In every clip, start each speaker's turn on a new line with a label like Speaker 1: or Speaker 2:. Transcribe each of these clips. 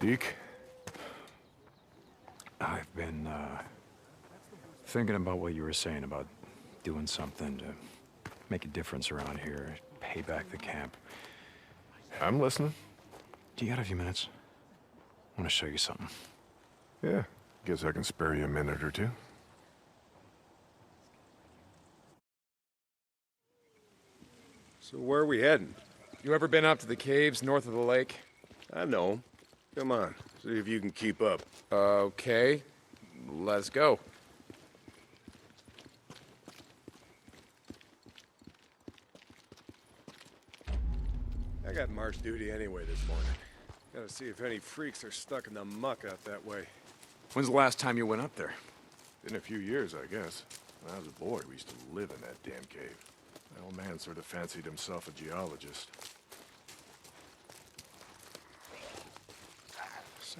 Speaker 1: Deke?
Speaker 2: I've been, thinking about what you were saying about doing something to make a difference around here, pay back the camp.
Speaker 1: I'm listening.
Speaker 2: Do you got a few minutes? I want to show you something.
Speaker 1: Yeah, guess I can spare you a minute or two.
Speaker 3: So where are we heading?
Speaker 4: You ever been up to the caves north of the lake?
Speaker 3: I know. Come on, see if you can keep up.
Speaker 4: Okay, let's go.
Speaker 3: I got march duty anyway this morning. Gotta see if any freaks are stuck in the muck out that way.
Speaker 4: When's the last time you went up there?
Speaker 1: Been a few years, I guess. When I was a boy, we used to live in that damn cave. My old man sort of fancied himself a geologist.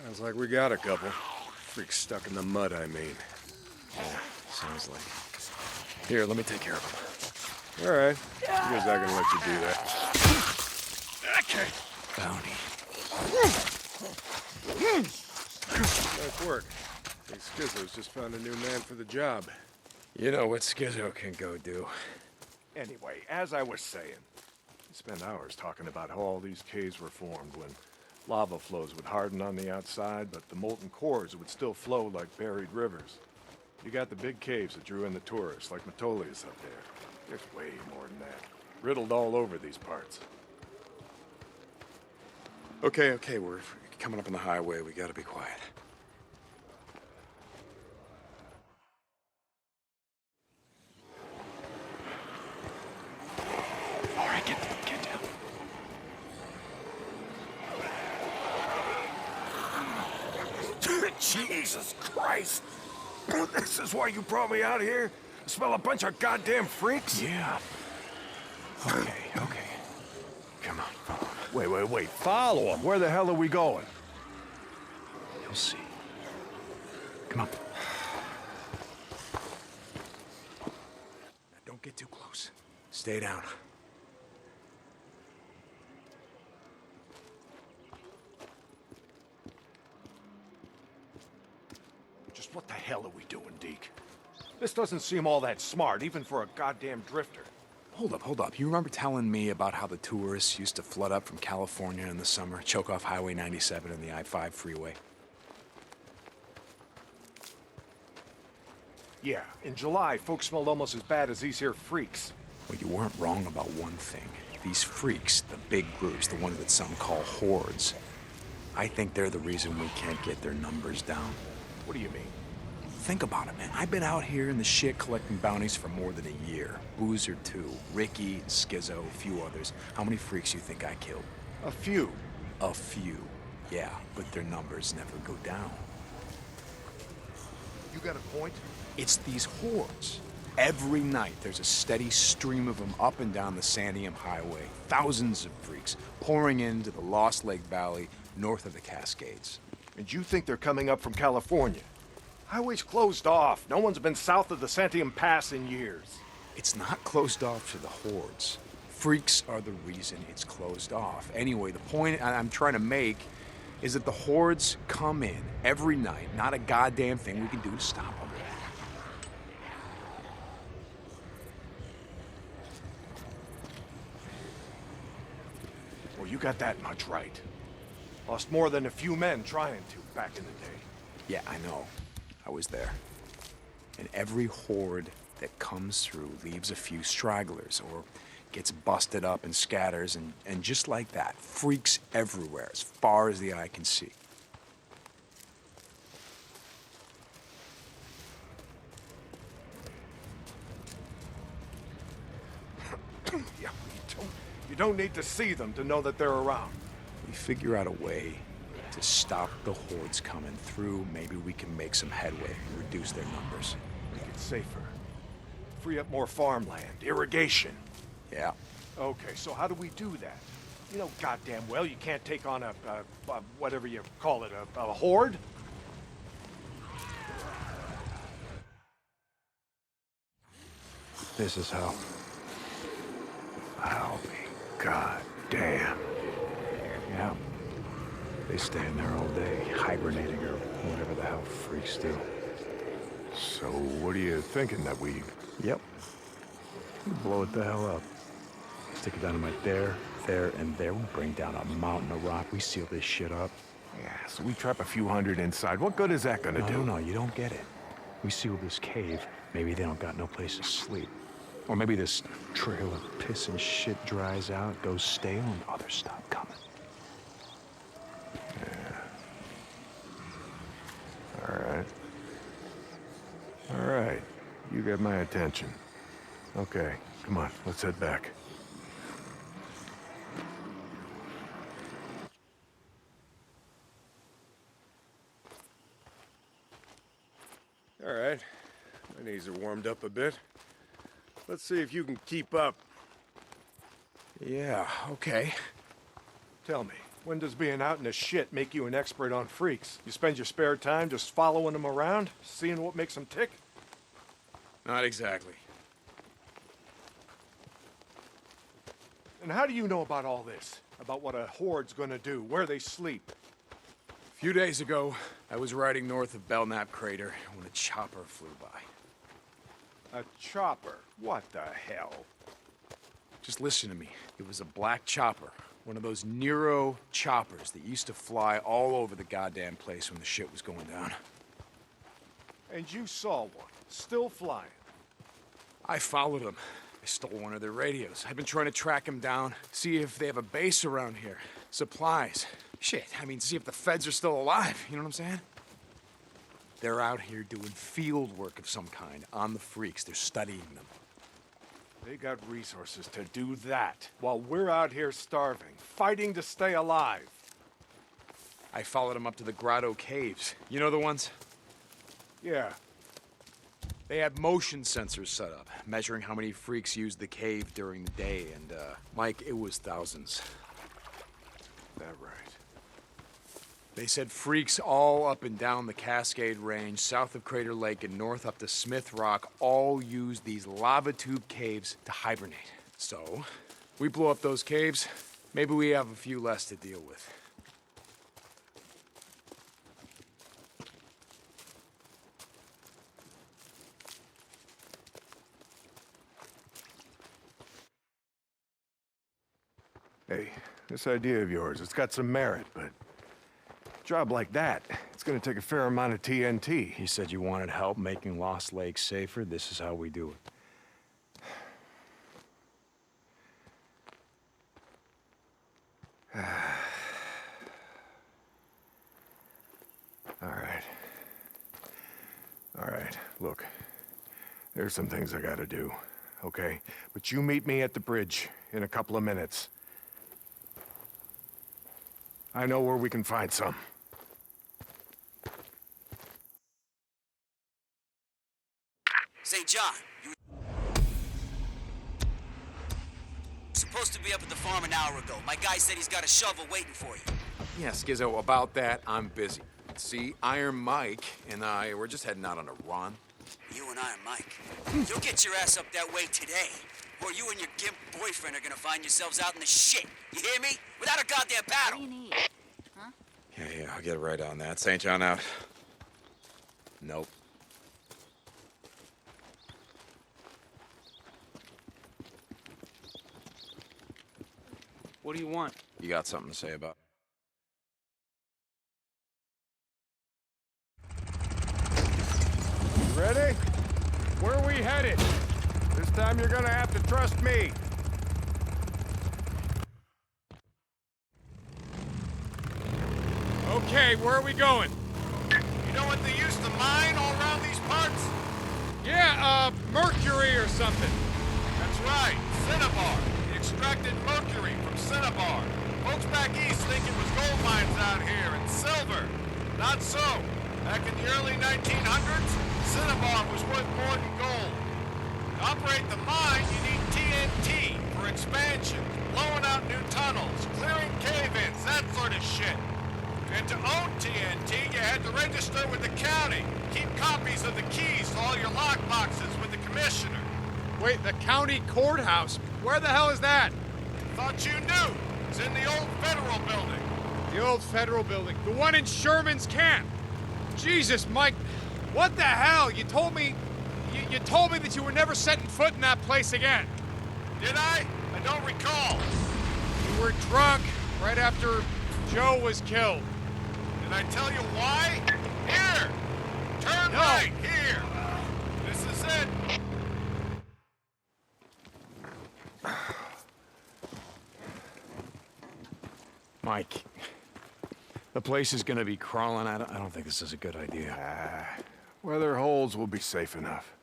Speaker 3: Sounds like we got a couple. Freaks stuck in the mud, I mean.
Speaker 4: Yeah, sounds like it. Here, let me take care of them.
Speaker 3: All right. I guess I can let you do that.
Speaker 4: Okay.
Speaker 2: Bounty.
Speaker 3: Nice work. Hey, Skizzo's just found a new man for the job.
Speaker 4: You know what Skizzo can go do.
Speaker 1: Anyway, as I was saying, we spent hours talking about how all these caves were formed when lava flows would harden on the outside, but the molten cores would still flow like buried rivers. You got the big caves that drew in the tourists, like Metolius up there. There's way more than that. Riddled all over these parts.
Speaker 4: Okay, we're coming up on the highway. We gotta be quiet. All right, get down.
Speaker 1: Jesus Christ! This is why you brought me out here? To smell a bunch of goddamn freaks?
Speaker 2: Yeah. Okay. Come on, follow me.
Speaker 1: Wait. Follow him. Where the hell are we going?
Speaker 2: You'll see. Come on.
Speaker 4: Don't get too close. Stay down.
Speaker 1: Just what the hell are we doing, Deke? This doesn't seem all that smart, even for a goddamn drifter.
Speaker 4: Hold up. You remember telling me about how the tourists used to flood up from California in the summer, choke off Highway 97 and the I-5 freeway?
Speaker 1: Yeah, in July, folks smelled almost as bad as these here freaks.
Speaker 4: Well, you weren't wrong about one thing. These freaks, the big groups, the ones that some call hordes, I think they're the reason we can't get their numbers down.
Speaker 1: What do you mean?
Speaker 4: Think about it, man. I've been out here in the shit collecting bounties for more than a year. Boozer, too. Ricky, Skizzo, a few others. How many freaks you think I killed?
Speaker 1: A few.
Speaker 4: A few. Yeah, but their numbers never go down.
Speaker 1: You got a point?
Speaker 4: It's these hordes. Every night, there's a steady stream of them up and down the Santiam Highway. Thousands of freaks pouring into the Lost Lake Valley north of the Cascades.
Speaker 1: And you think they're coming up from California? Highway's closed off. No one's been south of the Santiam Pass in years.
Speaker 4: It's not closed off to the hordes. Freaks are the reason it's closed off. Anyway, the point I'm trying to make is that the hordes come in every night. Not a goddamn thing we can do to stop them.
Speaker 1: Well, you got that much right. Lost more than a few men trying to back in the day.
Speaker 4: Yeah, I know. I was there. And every horde that comes through leaves a few stragglers or gets busted up and scatters, and just like that, freaks everywhere as far as the eye can see.
Speaker 1: Yeah, you don't need to see them to know that they're around.
Speaker 4: We figure out a way to stop the hordes coming through. Maybe we can make some headway and reduce their numbers.
Speaker 1: Make it safer. Free up more farmland, irrigation.
Speaker 4: Yeah.
Speaker 1: Okay, so how do we do that? You know goddamn well you can't take on a whatever you call it, a horde?
Speaker 2: This is how.
Speaker 1: I'll be goddamn.
Speaker 2: Yeah. They stay in there all day, hibernating or whatever the hell freaks do.
Speaker 1: So what are you thinking, that we...
Speaker 2: Yep. Blow it the hell up. Stick it dynamite there, and there. We bring down a mountain of rock. We seal this shit up.
Speaker 1: Yeah, so we trap a few hundred inside. What good is that gonna do?
Speaker 2: No, you don't get it. We seal this cave. Maybe they don't got no place to sleep. Or maybe this trail of piss and shit dries out, goes stale, and others stop coming.
Speaker 1: All right. You get my attention. Okay, come on, let's head back.
Speaker 3: All right. My knees are warmed up a bit. Let's see if you can keep up.
Speaker 4: Yeah, okay.
Speaker 1: Tell me, when does being out in the shit make you an expert on freaks? You spend your spare time just following them around, seeing what makes them tick?
Speaker 3: Not exactly.
Speaker 1: And how do you know about all this? About what a horde's gonna do, where they sleep?
Speaker 4: A few days ago, I was riding north of Belknap Crater when a chopper flew by.
Speaker 1: A chopper? What the hell?
Speaker 4: Just listen to me. It was a black chopper. One of those Nero choppers that used to fly all over the goddamn place when the shit was going down.
Speaker 1: And you saw one, still flying.
Speaker 4: I followed them. I stole one of their radios. I've been trying to track them down, see if they have a base around here. Supplies. Shit, I mean, see if the feds are still alive. You know what I'm saying? They're out here doing field work of some kind on the freaks. They're studying them.
Speaker 1: They got resources to do that, while we're out here starving, fighting to stay alive.
Speaker 4: I followed them up to the Grotto Caves. You know the ones?
Speaker 1: Yeah.
Speaker 4: They had motion sensors set up, measuring how many freaks used the cave during the day, and, Mike, it was thousands.
Speaker 1: That right.
Speaker 4: They said freaks all up and down the Cascade Range, south of Crater Lake and north up to Smith Rock, all use these lava tube caves to hibernate. So, we blow up those caves, maybe we have a few less to deal with.
Speaker 1: Hey, this idea of yours, it's got some merit, but a job like that, it's gonna take a fair amount of TNT.
Speaker 2: You said you wanted help making Lost Lake safer. This is how we do it. All right, look. There's some things I gotta do, okay? But you meet me at the bridge in a couple of minutes. I know where we can find some.
Speaker 5: St. John, you were supposed to be up at the farm an hour ago. My guy said he's got a shovel waiting for you.
Speaker 4: Yeah, Skizzo, about that, I'm busy. See, Iron Mike and I, we're just heading out on a run.
Speaker 5: You and Iron Mike. You'll get your ass up that way today, or you and your gimp boyfriend are gonna find yourselves out in the shit. You hear me? Without a goddamn paddle.
Speaker 6: What do you need? Huh?
Speaker 4: Yeah, I'll get right on that. St. John out. Nope.
Speaker 7: What do you want?
Speaker 4: You got something to say about it?
Speaker 1: Ready? Where are we headed? This time you're gonna have to trust me.
Speaker 3: Okay, where are we going?
Speaker 1: You know what they used to mine all around these parts?
Speaker 3: Yeah, mercury or something.
Speaker 1: That's right, cinnabar. They extracted mercury from cinnabar. Folks back east think it was gold mines out here, and silver. Not so. Back in the early 1900s, cinnabar was worth more than gold. To operate the mine, you need TNT for expansion, blowing out new tunnels, clearing cave-ins, that sort of shit. And to own TNT, you had to register with the county. Keep copies of the keys to all your lockboxes with the commissioner.
Speaker 3: Wait, the county courthouse? Where the hell is that?
Speaker 1: Thought you knew. It's in the old federal building.
Speaker 3: The old federal building. The one in Sherman's camp. Jesus, Mike. What the hell? You told me... You told me that you were never setting foot in that place again.
Speaker 1: Did I? I don't recall.
Speaker 3: You were drunk right after Joe was killed.
Speaker 1: Did I tell you why? Here! Turn
Speaker 3: No.
Speaker 1: right, here! This is it!
Speaker 2: Mike, the place is gonna be crawling out. I don't think this is a good idea.
Speaker 1: Where there are holes, we'll be safe enough.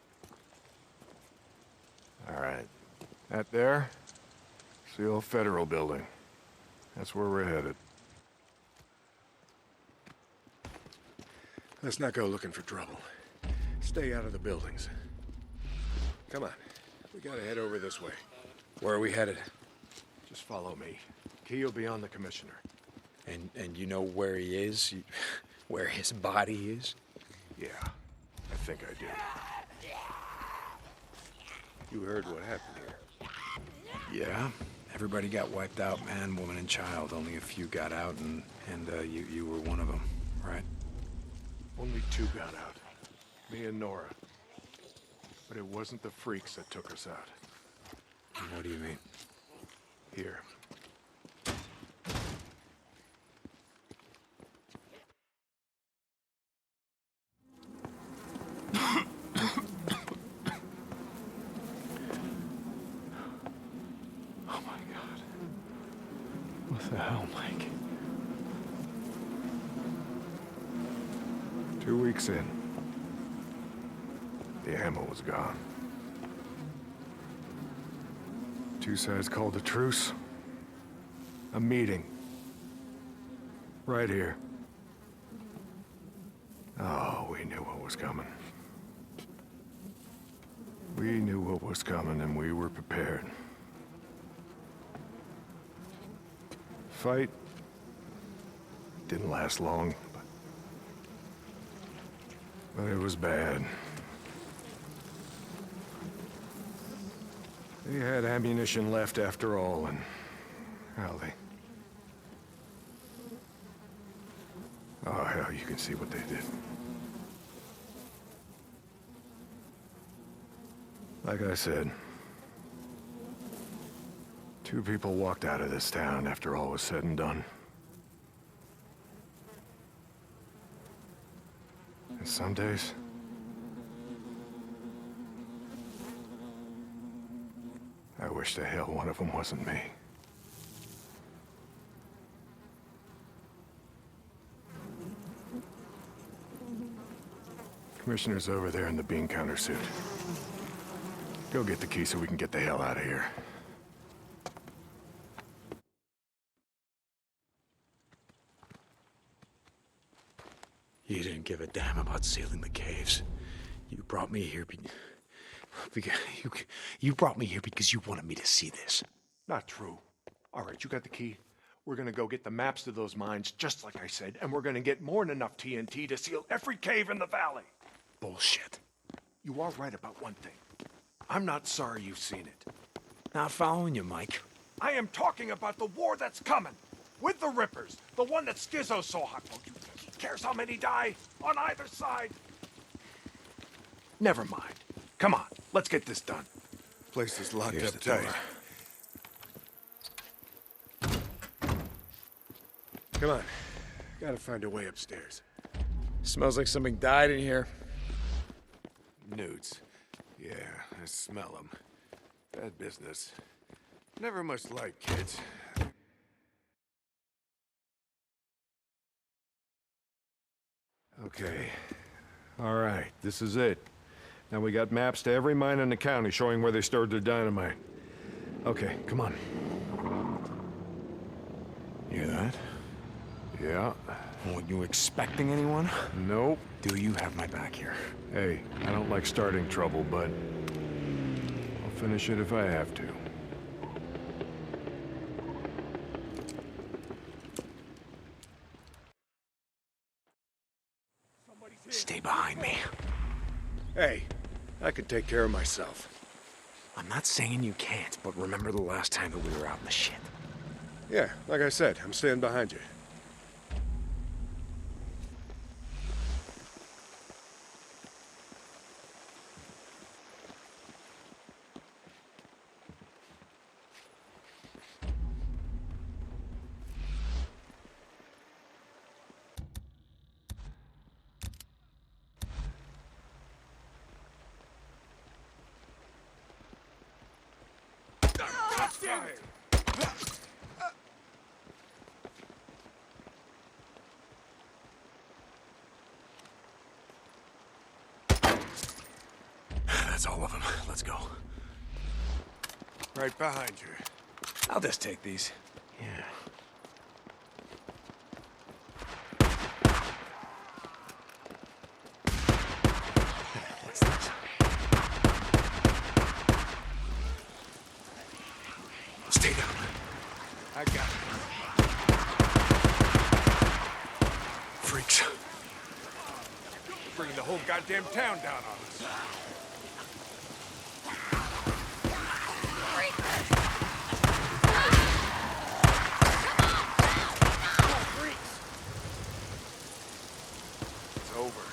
Speaker 1: All right. That there? It's the old federal building. That's where we're headed. Let's not go looking for trouble. Stay out of the buildings. Come on. We gotta head over this way.
Speaker 3: Where are we headed?
Speaker 1: Just follow me. Key will be on the commissioner.
Speaker 4: And you know where he is? Where his body is?
Speaker 1: Yeah, I think I do. You heard what happened here.
Speaker 4: Yeah. Everybody got wiped out, man, woman, and child. Only a few got out, and you were one of them, right?
Speaker 1: Only 2 got out. Me and Nora. But it wasn't the freaks that took us out.
Speaker 4: What do you mean?
Speaker 1: Here.
Speaker 2: Oh my God. What the hell, Mike?
Speaker 1: 2 weeks in. The ammo was gone. 2 sides called a truce. A meeting. Right here. Oh, we knew what was coming. We knew what was coming and we were prepared. Fight didn't last long, but it was bad. They had ammunition left after all, and well, oh hell, you can see what they did. Like I said, 2 people walked out of this town after all was said and done. And some days, I wish the hell one of them wasn't me. Commissioner's over there in the bean counter suit. Go get the key so we can get the hell out of here.
Speaker 4: You didn't give a damn about sealing the caves. You brought me here you brought me here because you wanted me to see this.
Speaker 1: Not true. All right, you got the key. We're gonna go get the maps to those mines, just like I said, and we're gonna get more than enough TNT to seal every cave in the valley.
Speaker 4: Bullshit.
Speaker 1: You are right about one thing. I'm not sorry you've seen it.
Speaker 4: Not following you, Mike.
Speaker 1: I am talking about the war that's coming. With the Rippers. The one that Skizzo saw. Oh, you cares how many die? On either side? Never mind. Come on, let's get this done. Place is locked
Speaker 4: Here's
Speaker 1: up
Speaker 4: the door.
Speaker 1: tight. Come on. Gotta find a way upstairs.
Speaker 3: Smells like something died in here.
Speaker 1: Newts. Yeah, I smell them. Bad business. Never much like kids. Okay. All right, this is it. Now we got maps to every mine in the county showing where they stored their dynamite. Okay, come on.
Speaker 2: You hear that?
Speaker 1: Yeah.
Speaker 2: Were you expecting anyone?
Speaker 1: Nope.
Speaker 2: Do you have my back here?
Speaker 1: Hey, I don't like starting trouble, but I'll finish it if I have to.
Speaker 4: Stay behind me.
Speaker 1: Hey, I can take care of myself.
Speaker 4: I'm not saying you can't, but remember the last time that we were out in the shit.
Speaker 1: Yeah, like I said, I'm staying behind you. Crossfire!
Speaker 4: That's all of them. Let's go.
Speaker 1: Right behind you.
Speaker 4: I'll just take these.
Speaker 1: Yeah.
Speaker 4: What's this? Stay down.
Speaker 1: I got it.
Speaker 4: Freaks.
Speaker 1: Bringing the whole goddamn town down on us. It's over.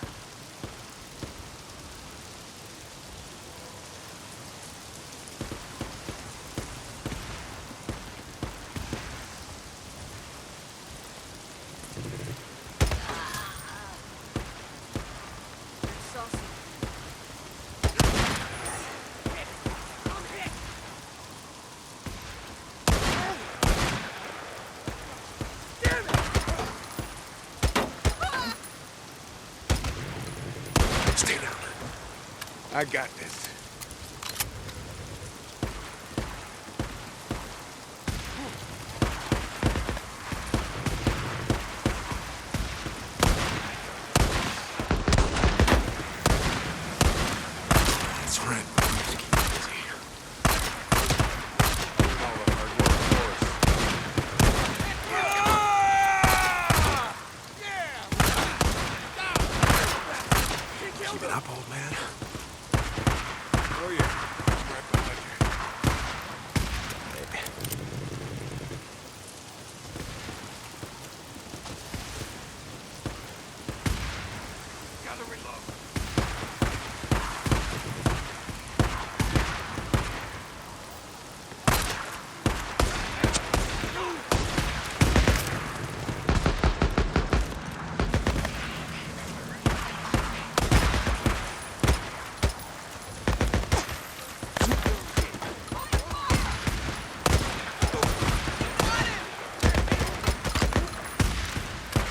Speaker 4: Stay down.
Speaker 1: I got this.
Speaker 4: That's right. Just keep it easy.
Speaker 1: All the hard work for us.
Speaker 4: Keep it up, old man.
Speaker 1: Oh yeah. Right behind you. Gotta reload.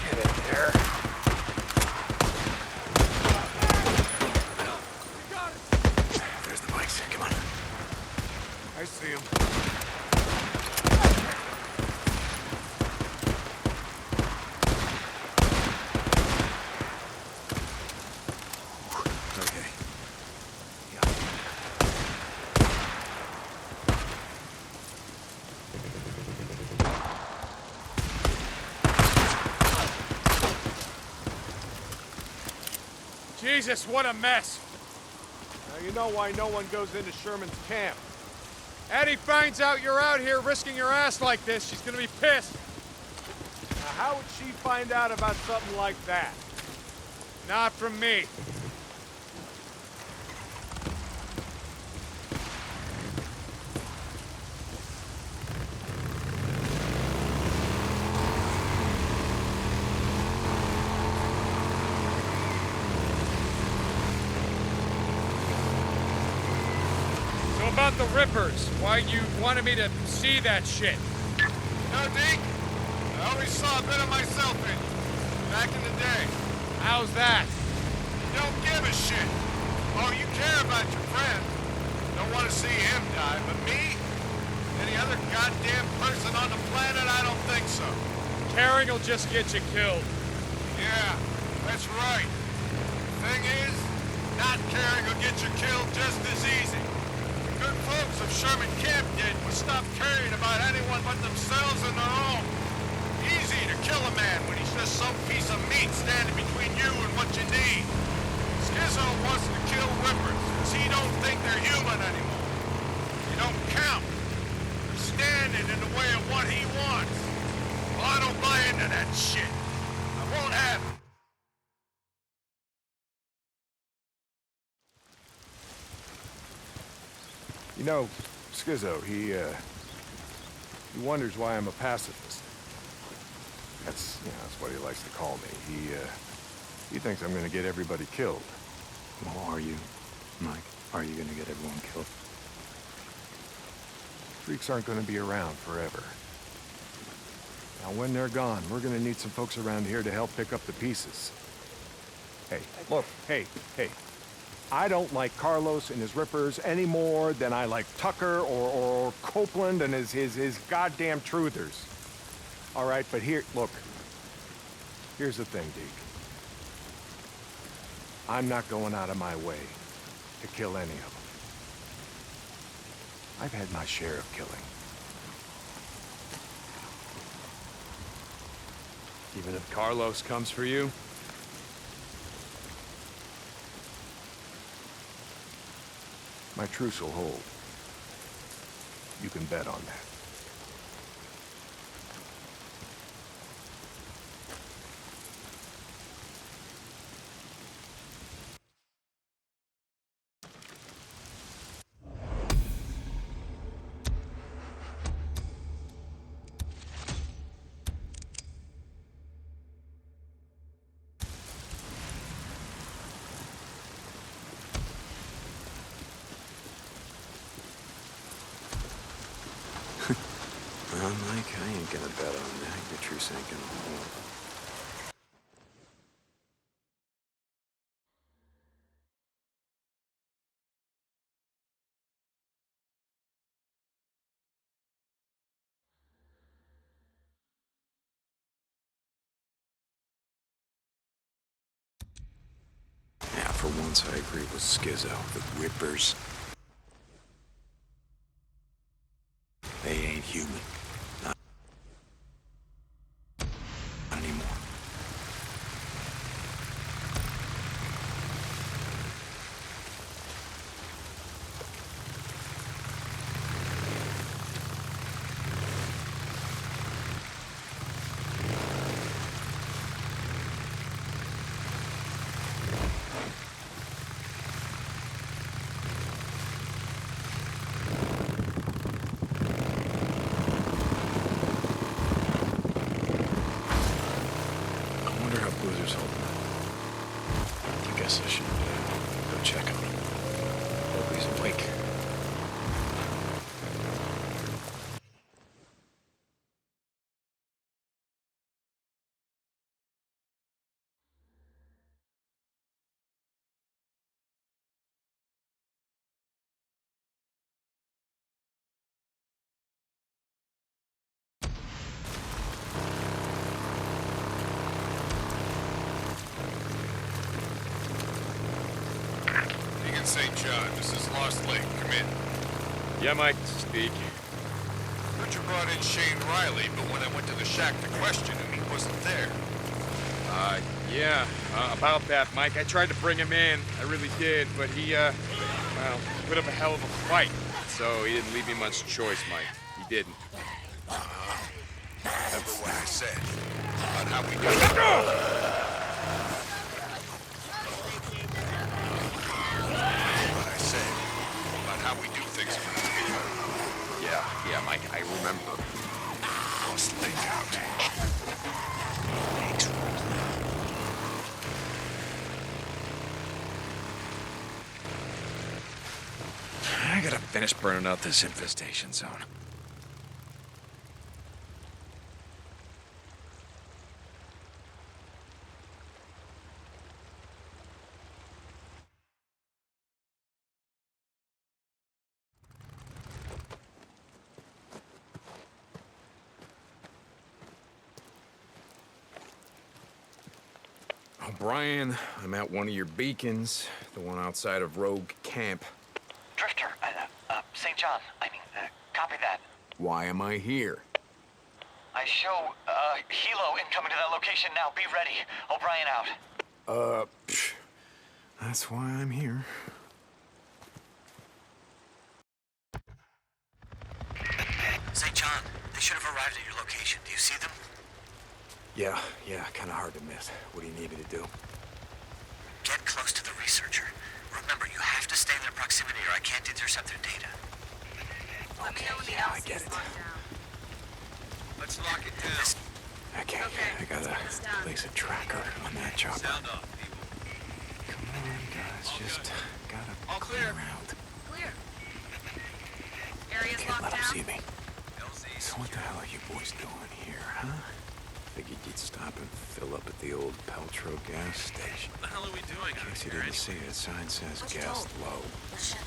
Speaker 4: Get in there. There's the bikes. Come on.
Speaker 1: I see him.
Speaker 4: Okay. Yeah.
Speaker 3: Jesus, what a mess.
Speaker 1: Now you know why no one goes into Sherman's camp.
Speaker 3: Addie finds out you're out here risking your ass like this, she's gonna be pissed.
Speaker 1: Now how would she find out about something like that?
Speaker 3: Not from me. So about the Rippers, why you wanted me to see that shit?
Speaker 6: No, Deke. I always saw a bit of myself in you. Back in the day.
Speaker 3: How's that?
Speaker 6: You don't give a shit. Oh, you care about your friend. Don't want to see him die, but me? Any other goddamn person on the planet? I don't think so.
Speaker 3: Caring will just get you killed.
Speaker 6: Yeah, that's right. Thing is, not caring will get you killed just as easy. The good folks of Sherman Camp did was stop caring about anyone but themselves and their own. Easy to kill a man when he's just some piece of meat standing between you and what you need. Skizzo wants to kill Rippers because he don't think they're human anymore. You don't count. You're standing in the way of what he wants. Well, I don't buy into that shit. I won't have it.
Speaker 1: You know, Skizzo, he wonders why I'm a pacifist. That's what he likes to call me. He thinks I'm gonna get everybody killed.
Speaker 2: Well, are you, Mike? Are you gonna get everyone killed?
Speaker 1: Freaks aren't gonna be around forever. Now, when they're gone, we're gonna need some folks around here to help pick up the pieces. Hey, look, hey. I don't like Carlos and his rippers any more than I like Tucker or Copeland and his goddamn truthers. All right, but here, look. Here's the thing, Deke. I'm not going out of my way to kill any of them. I've had my share of killing.
Speaker 2: Even if Carlos comes for you?
Speaker 1: My truce will hold. You can bet on that.
Speaker 4: Well, Mike, I ain't gonna bet on that. Your truce ain't gonna hold. Yeah, for once I agree with Skizzo. The Rippers. They ain't human. Not anymore. Boozer's holding up. I guess I should go check on him. Hope he's awake.
Speaker 6: St. John, this is Lost Lake. Come in.
Speaker 2: Yeah, Mike, speak.
Speaker 6: Heard you brought in Shane Riley, but when I went to the shack to question him, he wasn't there.
Speaker 3: Yeah, about that, Mike. I tried to bring him in. I really did, but he, well, put up a hell of a fight. So he didn't leave me much choice, Mike. He didn't.
Speaker 6: Remember what I said about how we do it? How we do things around here.
Speaker 3: Yeah, Mike, I remember.
Speaker 6: Lost Lake out.
Speaker 4: Thanks, I gotta finish burning out this infestation zone. O'Brien, I'm at one of your beacons, the one outside of Rogue Camp.
Speaker 8: Drifter, St. John, copy that.
Speaker 4: Why am I here?
Speaker 8: I show, Hilo incoming to that location now. Be ready. O'Brien out.
Speaker 4: That's why I'm here.
Speaker 5: St. John, they should have arrived at your location. Do you see them?
Speaker 4: Yeah, kinda hard to miss. What do you need me to do?
Speaker 5: Get close to the researcher. Remember, you have to stay in their proximity or I can't intercept their data.
Speaker 4: Okay, yeah, I get it.
Speaker 6: Let's lock it down.
Speaker 4: Okay, I gotta place a tracker on that chopper.
Speaker 6: Sound off, people.
Speaker 4: Come on, guys, just gotta
Speaker 6: All
Speaker 4: clear
Speaker 6: clear.
Speaker 4: around.
Speaker 9: Clear. area's
Speaker 4: Can't
Speaker 9: locked
Speaker 4: let 'em
Speaker 9: down.
Speaker 4: see me. So what the hell are you boys doing here, huh? Figured you'd stop and fill up at the old Peltro gas station.
Speaker 10: What the hell are we doing
Speaker 4: In
Speaker 10: out
Speaker 4: case you
Speaker 10: here
Speaker 4: didn't see
Speaker 10: anyway?
Speaker 4: it, sign says
Speaker 9: What you
Speaker 4: gas
Speaker 9: told?
Speaker 4: low.
Speaker 9: Bullshit.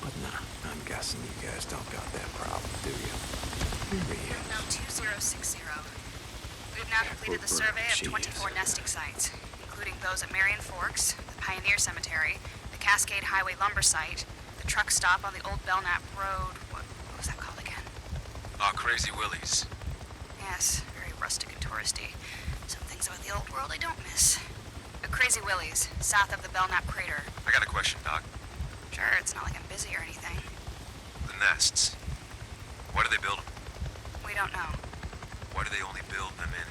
Speaker 4: But nah, I'm guessing you guys don't got that problem, do you? Maybe
Speaker 9: No, 2060. We've now completed the survey of 24 nesting sites, including those at Marion Forks, the Pioneer Cemetery, the Cascade Highway lumber site, the truck stop on the old Belknap Road. What was that called again?
Speaker 10: Oh, Crazy Willie's.
Speaker 9: Yes, very rustic and touristy. Some things about the old world I don't miss. Crazy Willie's, south of the Belknap crater.
Speaker 10: I got a question, Doc.
Speaker 9: Sure, it's not like I'm busy or anything.
Speaker 10: The nests. Why do they build them?
Speaker 9: We don't know.
Speaker 10: Why do they only build them in,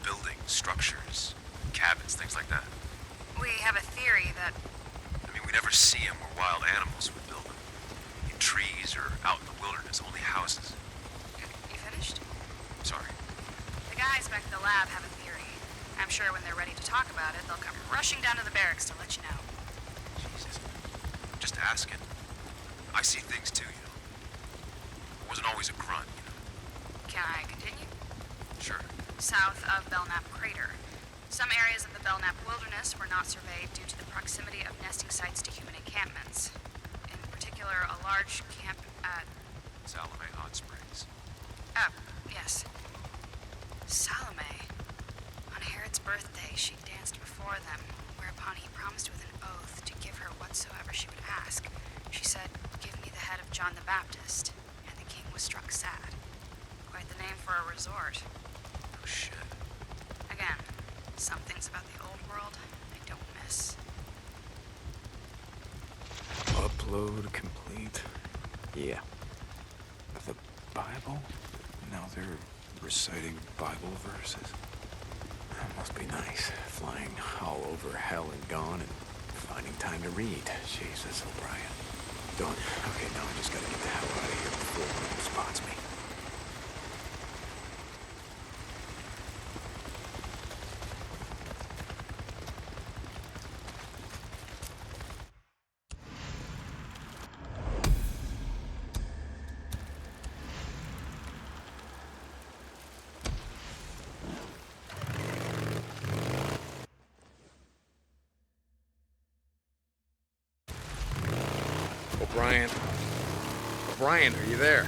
Speaker 10: buildings, structures, cabins, things like that?
Speaker 9: We have a theory that
Speaker 10: I mean, we never see them where wild animals would build them. In trees or out in the wilderness, only houses.
Speaker 9: You finished?
Speaker 10: Sorry.
Speaker 9: The guys back at the lab have a theory. I'm sure when they're ready to talk about it, they'll come rushing down to the barracks to let you know.
Speaker 10: Jesus. Just asking. I see things too, I wasn't always a grunt,
Speaker 9: Can I continue?
Speaker 10: Sure.
Speaker 9: South of Belknap crater. Some areas of the Belknap wilderness were not surveyed due to the proximity of nesting sites to human encampments. In particular, a large camp at...
Speaker 10: Salome Hot Springs.
Speaker 9: Oh, yes. Salome. On Herod's birthday, she danced before them, whereupon he promised with an oath to give her whatsoever she would ask. She said, "Give me the head of John the Baptist," and the king was struck sad. Quite the name for a resort.
Speaker 10: Oh, shit.
Speaker 9: Again, some things about the old world I don't miss.
Speaker 4: Upload complete. Yeah. The Bible? Now they're reciting Bible verses. That must be nice, flying all over hell and gone and finding time to read. Jesus, O'Brien. Don't. Okay, now I just gotta get the hell out of here before anyone spots me.
Speaker 3: O'Brien. O'Brien, are you there?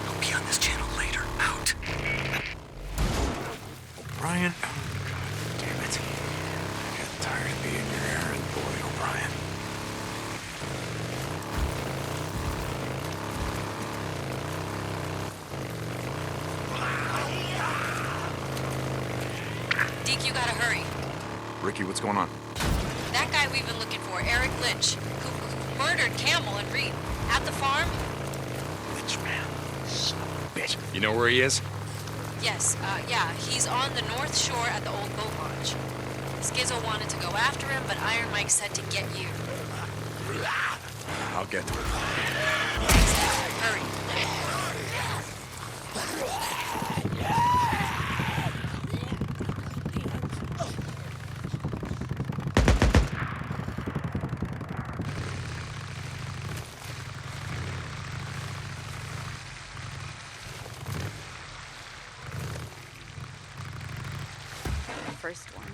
Speaker 8: I'll be on this channel later. Out.
Speaker 4: O'Brien? Oh, God damn it. I got tired of being your errand boy, O'Brien.
Speaker 11: Deke, you gotta hurry.
Speaker 4: Ricky, what's going on?
Speaker 11: That guy we've been looking for, Eric Lynch, who murdered Campbell and Reed at the farm.
Speaker 4: Lynch, man. Son of a bitch.
Speaker 3: You know where he is?
Speaker 11: Yes, yeah, he's on the north shore at the old boat launch. Skizzo wanted to go after him, but Iron Mike said to get you.
Speaker 4: I'll get to it.
Speaker 11: Hurry.
Speaker 9: First one.